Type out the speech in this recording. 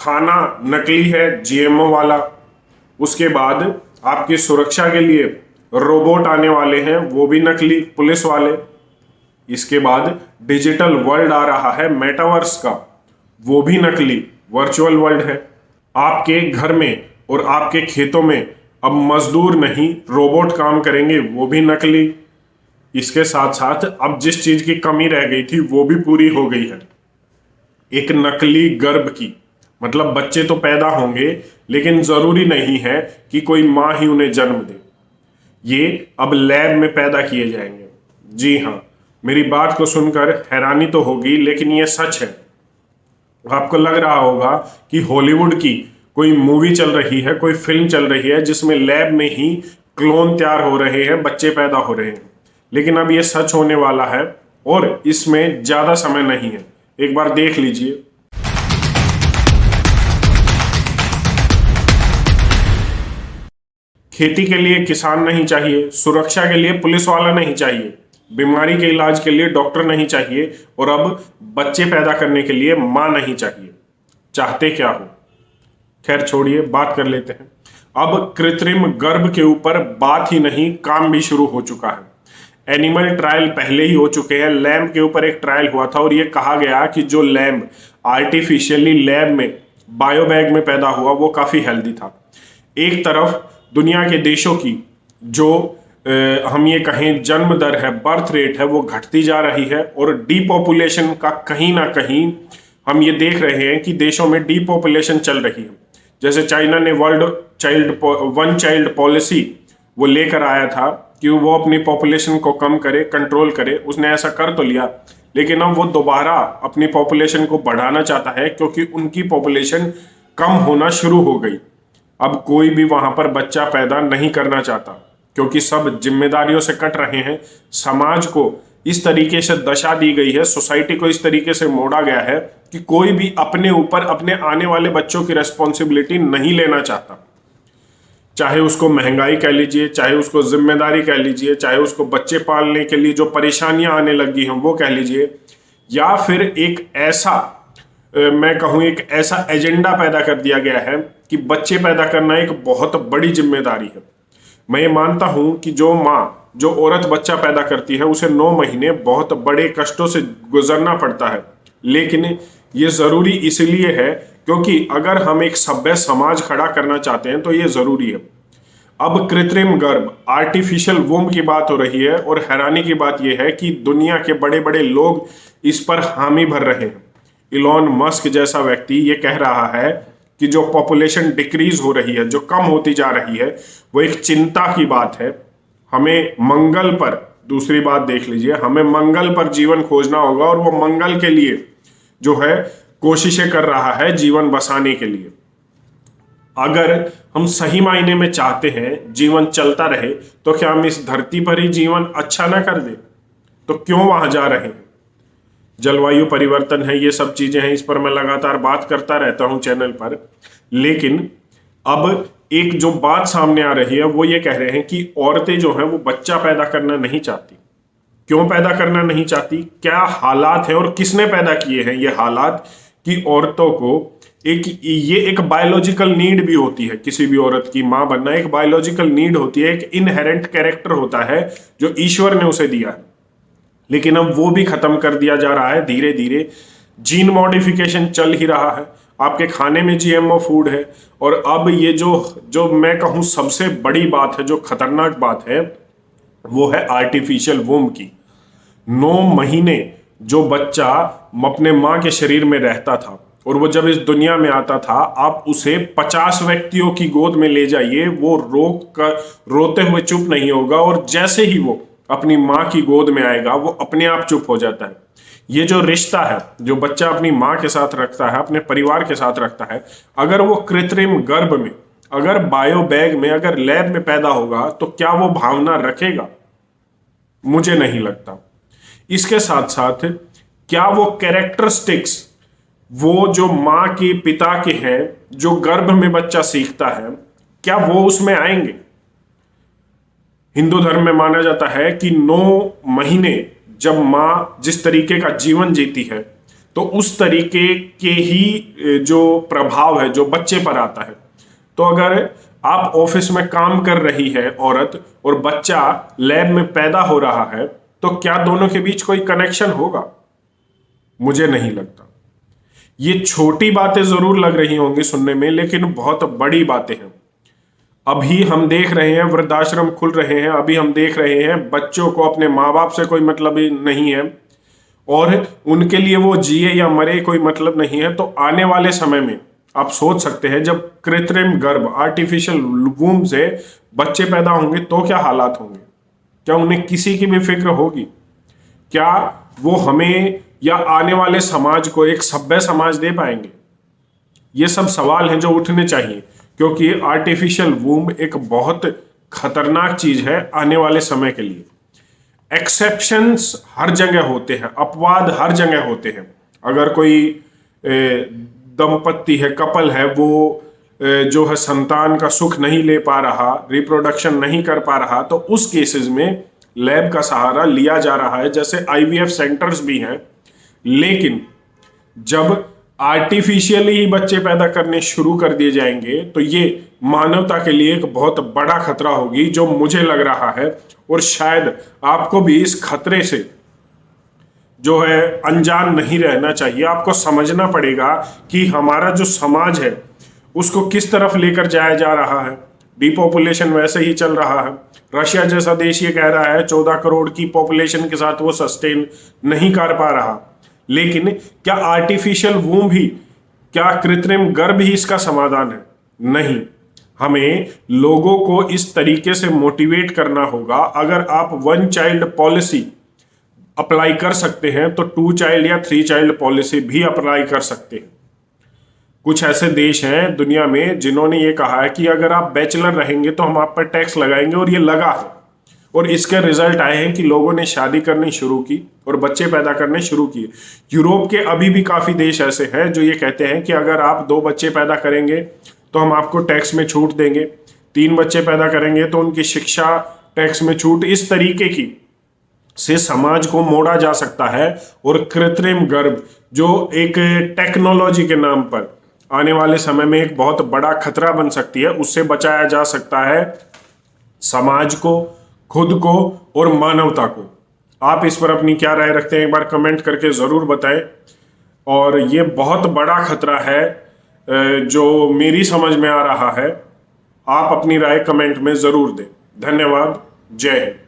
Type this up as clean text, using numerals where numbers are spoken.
खाना नकली है, जीएमओ वाला। उसके बाद आपकी सुरक्षा के लिए रोबोट आने वाले हैं, वो भी नकली, पुलिस वाले। इसके बाद डिजिटल वर्ल्ड आ रहा है मेटावर्स का, वो भी नकली वर्चुअल वर्ल्ड है। आपके घर में और आपके खेतों में अब मजदूर नहीं रोबोट काम करेंगे, वो भी नकली। इसके साथ साथ अब जिस चीज की कमी रह गई थी वो भी पूरी हो गई है, एक नकली गर्भ की। मतलब बच्चे तो पैदा होंगे लेकिन जरूरी नहीं है कि कोई मां ही उन्हें जन्म दे, ये अब लैब में पैदा किए जाएंगे। जी हाँ, मेरी बात को सुनकर हैरानी तो होगी लेकिन ये सच है। आपको लग रहा होगा कि हॉलीवुड की कोई मूवी चल रही है, कोई फिल्म चल रही है जिसमें लैब में ही क्लोन तैयार हो रहे हैं, बच्चे पैदा हो रहे हैं, लेकिन अब ये सच होने वाला है और इसमें ज्यादा समय नहीं है। एक बार देख लीजिए। खेती के लिए किसान नहीं चाहिए, सुरक्षा के लिए पुलिस वाला नहीं चाहिए, बीमारी के इलाज के लिए डॉक्टर नहीं चाहिए, और अब बच्चे पैदा करने के लिए मां नहीं चाहिए। चाहते क्या हो? खैर छोड़िए, बात कर लेते हैं। अब कृत्रिम गर्भ के ऊपर बात ही नहीं, काम भी शुरू हो चुका है। एनिमल ट्रायल पहले ही हो चुके हैं। लैम्ब के ऊपर एक ट्रायल हुआ था और यह कहा गया कि जो लैम्ब आर्टिफिशियली लैब में बायोबैग में पैदा हुआ वो काफी हेल्दी था। एक तरफ दुनिया के देशों की जो हम ये कहें जन्म दर है, बर्थ रेट है, वो घटती जा रही है और डीपॉपुलेशन का कहीं ना कहीं हम ये देख रहे हैं कि देशों में डीपॉपुलेशन चल रही है। जैसे चाइना ने वन चाइल्ड पॉलिसी वो लेकर आया था कि वो अपनी पॉपुलेशन को कम करे, कंट्रोल करे। उसने ऐसा कर तो लिया, लेकिन अब वो दोबारा अपनी पॉपुलेशन को बढ़ाना चाहता है क्योंकि उनकी पॉपुलेशन कम होना शुरू हो गई। अब कोई भी वहां पर बच्चा पैदा नहीं करना चाहता क्योंकि सब जिम्मेदारियों से कट रहे हैं। समाज को इस तरीके से दशा दी गई है, सोसाइटी को इस तरीके से मोड़ा गया है कि कोई भी अपने ऊपर अपने आने वाले बच्चों की रेस्पॉन्सिबिलिटी नहीं लेना चाहता। चाहे उसको महंगाई कह लीजिए, चाहे उसको जिम्मेदारी कह लीजिए, चाहे उसको बच्चे पालने के लिए जो परेशानियां आने लगी हैं वो कह लीजिए, या फिर एक ऐसा मैं कहूँ एक ऐसा एजेंडा पैदा कर दिया गया है कि बच्चे पैदा करना एक बहुत बड़ी जिम्मेदारी है। मैं ये मानता हूं कि जो औरत बच्चा पैदा करती है उसे 9 महीने बहुत बड़े कष्टों से गुजरना पड़ता है, लेकिन ये जरूरी इसलिए है क्योंकि अगर हम एक सभ्य समाज खड़ा करना चाहते हैं तो ये जरूरी है। अब कृत्रिम गर्भ, आर्टिफिशियल वूम की बात हो रही है और हैरानी की बात यह है कि दुनिया के बड़े बड़े लोग इस पर हामी भर रहे हैं। इलॉन मस्क जैसा व्यक्ति ये कह रहा है कि जो पॉपुलेशन डिक्रीज हो रही है, जो कम होती जा रही है, वो एक चिंता की बात है। हमें मंगल पर, दूसरी बात देख लीजिए, हमें मंगल पर जीवन खोजना होगा और वो मंगल के लिए जो है कोशिशें कर रहा है जीवन बसाने के लिए। अगर हम सही मायने में चाहते हैं जीवन चलता रहे तो क्या हम इस धरती पर ही जीवन अच्छा ना कर दे? तो क्यों वहां जा रहे हैं? जलवायु परिवर्तन है, ये सब चीजें हैं, इस पर मैं लगातार बात करता रहता हूं चैनल पर। लेकिन अब एक जो बात सामने आ रही है वो ये कह रहे हैं कि औरतें जो हैं वो बच्चा पैदा करना नहीं चाहती। क्यों पैदा करना नहीं चाहती? क्या हालात है और किसने पैदा किए हैं ये हालात कि औरतों को एक बायोलॉजिकल नीड भी होती है। किसी भी औरत की मां बनना एक बायोलॉजिकल नीड होती है, एक इनहेरेंट कैरेक्टर होता है जो ईश्वर ने उसे दिया है, लेकिन अब वो भी खत्म कर दिया जा रहा है धीरे धीरे। जीन मॉडिफिकेशन चल ही रहा है, आपके खाने में जीएमओ फूड है, और अब ये जो मैं कहूँ सबसे बड़ी बात है, जो खतरनाक बात है, वो है आर्टिफिशियल वूम की। 9 महीने जो बच्चा अपने माँ के शरीर में रहता था और वो जब इस दुनिया में आता था, आप उसे 50 व्यक्तियों की गोद में ले जाइए, वो रोते हुए चुप नहीं होगा, और जैसे ही वो अपनी माँ की गोद में आएगा वो अपने आप चुप हो जाता है। ये जो रिश्ता है जो बच्चा अपनी माँ के साथ रखता है, अपने परिवार के साथ रखता है, अगर वो कृत्रिम गर्भ में, अगर बायो बैग में, अगर लैब में पैदा होगा तो क्या वो भावना रखेगा? मुझे नहीं लगता। इसके साथ साथ क्या वो कैरेक्टरिस्टिक्स, वो जो माँ के पिता के हैं, जो गर्भ में बच्चा सीखता है, क्या वो उसमें आएंगे? हिंदू धर्म में माना जाता है कि 9 महीने जब माँ जिस तरीके का जीवन जीती है, तो उस तरीके के ही जो प्रभाव है जो बच्चे पर आता है। तो अगर आप ऑफिस में काम कर रही है औरत और बच्चा लैब में पैदा हो रहा है, तो क्या दोनों के बीच कोई कनेक्शन होगा? मुझे नहीं लगता। ये छोटी बातें जरूर लग रही होंगी सुनने में, लेकिन बहुत बड़ी बातें हैं। अभी हम देख रहे हैं वृद्धाश्रम खुल रहे हैं, अभी हम देख रहे हैं बच्चों को अपने माँ बाप से कोई मतलब ही नहीं है और उनके लिए वो जिए या मरे कोई मतलब नहीं है। तो आने वाले समय में आप सोच सकते हैं जब कृत्रिम गर्भ आर्टिफिशियल वूम से बच्चे पैदा होंगे तो क्या हालात होंगे? क्या उन्हें किसी की भी फिक्र होगी? क्या वो हमें या आने वाले समाज को एक सभ्य समाज दे पाएंगे? ये सब सवाल हैं जो उठने चाहिए, क्योंकि आर्टिफिशियल वूम एक बहुत खतरनाक चीज है आने वाले समय के लिए। एक्सेप्शंस हर जगह होते हैं, अपवाद हर जगह होते हैं। अगर कोई दंपत्ति है, कपल है, वो जो है संतान का सुख नहीं ले पा रहा, रिप्रोडक्शन नहीं कर पा रहा, तो उस केसेस में लैब का सहारा लिया जा रहा है, जैसे आईवीएफ सेंटर्स भी हैं। लेकिन जब आर्टिफिशियली ही बच्चे पैदा करने शुरू कर दिए जाएंगे तो ये मानवता के लिए एक बहुत बड़ा खतरा होगी, जो मुझे लग रहा है। और शायद आपको भी इस खतरे से जो है अनजान नहीं रहना चाहिए। आपको समझना पड़ेगा कि हमारा जो समाज है उसको किस तरफ लेकर जाया जा रहा है। डिपॉपुलेशन वैसे ही चल रहा है। रशिया जैसा देश ये कह रहा है 14 करोड़ की पॉपुलेशन के साथ वो सस्टेन नहीं कर पा रहा। लेकिन क्या आर्टिफिशियल वूम भी, क्या कृत्रिम गर्भ ही इसका समाधान है? नहीं। हमें लोगों को इस तरीके से मोटिवेट करना होगा। अगर आप 1 चाइल्ड पॉलिसी अप्लाई कर सकते हैं तो 2 चाइल्ड या 3 चाइल्ड पॉलिसी भी अप्लाई कर सकते हैं। कुछ ऐसे देश हैं दुनिया में जिन्होंने ये कहा है कि अगर आप बैचलर रहेंगे तो हम आप पर टैक्स लगाएंगे, और ये लगा है। और इसके रिजल्ट आए हैं कि लोगों ने शादी करनी शुरू की और बच्चे पैदा करने शुरू किए। यूरोप के अभी भी काफी देश ऐसे हैं जो ये कहते हैं कि अगर आप 2 बच्चे पैदा करेंगे तो हम आपको टैक्स में छूट देंगे, 3 बच्चे पैदा करेंगे तो उनकी शिक्षा टैक्स में छूट। इस तरीके की से समाज को मोड़ा जा सकता है। और कृत्रिम गर्भ जो एक टेक्नोलॉजी के नाम पर आने वाले समय में एक बहुत बड़ा खतरा बन सकती है, उससे बचाया जा सकता है समाज को, खुद को और मानवता को। आप इस पर अपनी क्या राय रखते हैं एक बार कमेंट करके जरूर बताएं। और ये बहुत बड़ा खतरा है जो मेरी समझ में आ रहा है। आप अपनी राय कमेंट में जरूर दें। धन्यवाद। जय हिंद।